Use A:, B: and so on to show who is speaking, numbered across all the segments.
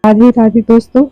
A: राधे राधे दोस्तों।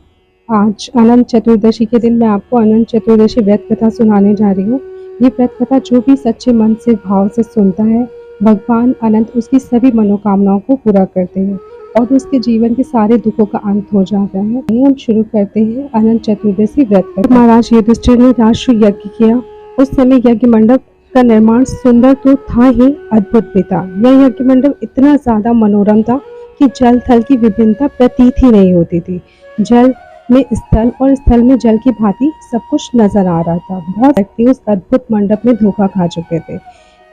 A: आज अनंत चतुर्दशी के दिन मैं आपको अनंत चतुर्दशी व्रत कथा सुनाने जा रही हूँ। ये व्रत कथा जो भी सच्चे मन से भाव से सुनता है, भगवान अनंत उसकी सभी मनोकामनाओं को पूरा करते हैं और उसके जीवन के सारे दुखों का अंत हो जाता है। आइए हम शुरू करते हैं अनंत चतुर्दशी व्रत कथा। महाराज युधिष्ठिर ने राष्ट्र यज्ञ किया। उस समय यज्ञ मंडप का निर्माण सुंदर तो था ही, अद्भुत भी था। यह यज्ञ मंडप इतना ज्यादा मनोरम था कि जल थल की विभिन्नता प्रतीत ही नहीं होती थी। जल में स्थल और स्थल में जल की भांति सब कुछ नजर आ रहा था। बहुत व्यक्ति उस अद्भुत मंडप में धोखा खा चुके थे।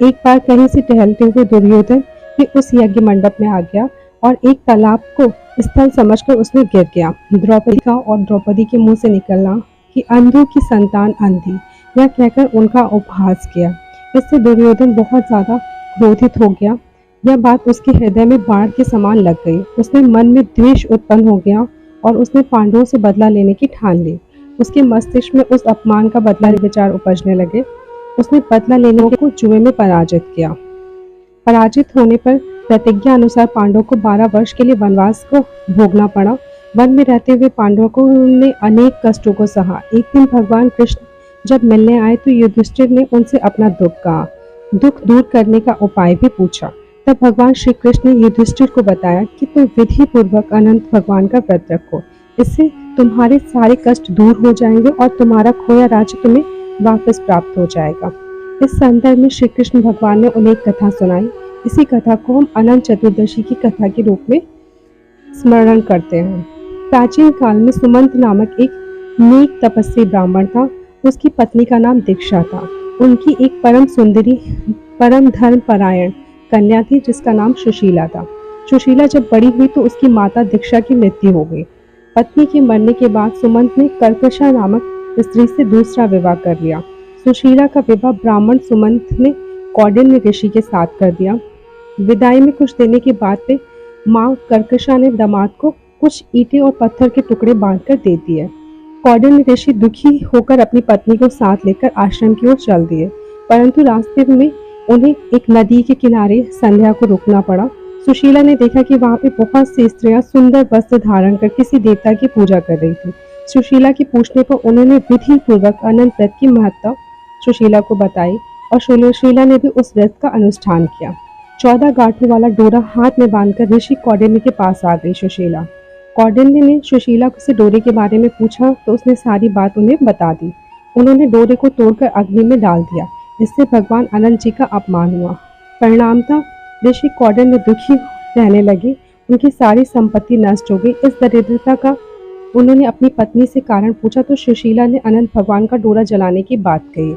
A: एक बार कहीं से टहलते हुए दुर्योधन भी उस यज्ञ मंडप में आ गया और एक तालाब को स्थल समझकर उसमें गिर गया। द्रौपदी का और द्रौपदी के मुंह से निकलना कि अंधों की संतान अंधी, यह कहकर उनका उपहास किया। इससे दुर्योधन बहुत ज्यादा क्रोधित हो गया। यह बात उसके हृदय में बाढ़ के समान लग गई। उसने मन में द्वेष उत्पन्न हो गया और उसने पांडवों से बदला लेने की ठान ली। उसके मस्तिष्क में उस अपमान का बदला विचार उपजने लगे। उसने बदला लेने को जुए में पराजित किया। पराजित होने पर प्रतिज्ञा अनुसार पांडवों को 12 वर्ष के लिए वनवास को भोगना पड़ा। वन में रहते हुए पांडवों ने अनेक कष्टों को सहा। एक दिन भगवान कृष्ण जब मिलने आए तो युधिष्ठिर ने उनसे अपना दुख कहा, दुख दूर करने का उपाय भी पूछा। तब भगवान श्री कृष्ण ने युधिष्ठिर को बताया कि तुम विधि पूर्वक अनंत भगवान का व्रत रखो, इससे तुम्हारे सारे कष्ट दूर हो जाएंगे और तुम्हारा खोया राज्य तुम्हें वापस प्राप्त हो जाएगा। इस संदर्भ में श्री कृष्ण भगवान ने उन्हें एक कथा सुनाई। इसी कथा को हम अनंत चतुर्दशी की कथा के रूप में स्मरण करते हैं। प्राचीन काल में सुमंत नामक एक नेक तपस्वी ब्राह्मण था। उसकी पत्नी का नाम दीक्षा था। उनकी एक परम सुंदरी, परम धर्म परायण कन्या थी जिसका नाम सुशीला था। सुशीला जब बड़ी हुई तो उसकी माता दीक्षा की मृत्यु हो गई। पत्नी के मरने के बाद सुमंत ने कर्कशा नामक स्त्री से दूसरा विवाह कर लिया। सुशीला का विवाह ब्राह्मण सुमंत ने कौंडिन्य ऋषि के साथ कर दिया। विदाई में कुछ देने के बाद पे माँ कर्कशा ने दामाद को कुछ ईंटें और पत्थर के टुकड़े बांधकर दे दिए। कौंडिन्य ऋषि दुखी होकर अपनी पत्नी को साथ लेकर आश्रम की ओर चल दिए, परंतु रास्ते में उन्हें एक नदी के किनारे संध्या को रुकना पड़ा। सुशीला ने देखा कि वहां पे बहुत सी स्त्रियां सुंदर वस्त्र धारण कर किसी देवता की पूजा कर रही थी। सुशीला के पूछने पर उन्होंने विधि पूर्वक अनंत व्रत की महत्ता सुशीला को बताई और सुशीला ने भी उस व्रत का अनुष्ठान किया। 14 गांठों वाला डोरा हाथ में बांधकर ऋषि कौंडिन्य के पास आ गई सुशीला। कौंडिन्य ने सुशीला से डोरे के बारे में पूछा तो उसने सारी बात उन्हें बता दी। उन्होंने डोरे को तोड़कर अग्नि में डाल दिया। इससे भगवान अनंत जी का अपमान हुआ। परिणामतः ऋषि कौंडिन्य दुखी रहने लगे। उनकी सारी संपत्ति नष्ट हो गई। इस दरिद्रता का उन्होंने अपनी पत्नी से कारण पूछा तो सुशीला ने अनंत भगवान का डोरा जलाने की बात कही।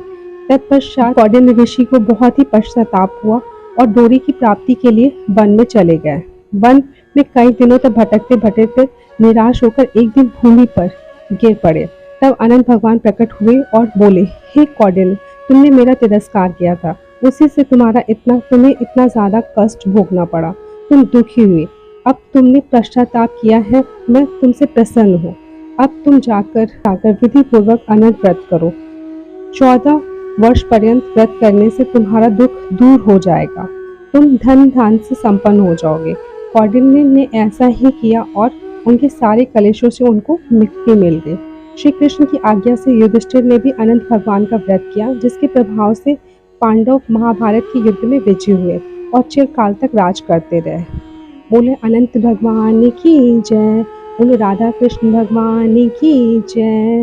A: तत्पश्चात कौंडिन्य ऋषि को बहुत ही पश्चाताप हुआ और डोरे की प्राप्ति के लिए वन में चले गए। वन में कई दिनों तक भटकते भटकते निराश होकर एक दिन भूमि पर गिर पड़े। तब अनंत भगवान प्रकट हुए और बोले, हे कौंडिन्य, तुमने मेरा तिरस्कार किया था, उसी से तुम्हें इतना ज्यादा कष्ट भोगना पड़ा। तुम दुखी हुए। अब तुमने पश्चाताप किया है, मैं तुमसे प्रसन्न हूँ। अब तुम जाकर विधि पूर्वक अनंत व्रत करो। 14 वर्ष पर्यंत व्रत करने से तुम्हारा दुख दूर हो जाएगा। तुम धन धान से संपन्न हो जाओगे। कौंडिन्य ने ऐसा ही किया और उनके सारे कलेशों से उनको मुक्ति मिल गई। श्री कृष्ण की आज्ञा से युधिष्ठिर ने भी अनंत भगवान का व्रत किया, जिसके प्रभाव से पांडव महाभारत के युद्ध में विजयी हुए और चिरकाल तक राज करते रहे। बोले अनंत भगवान की जय। बोले राधा कृष्ण भगवान की जय।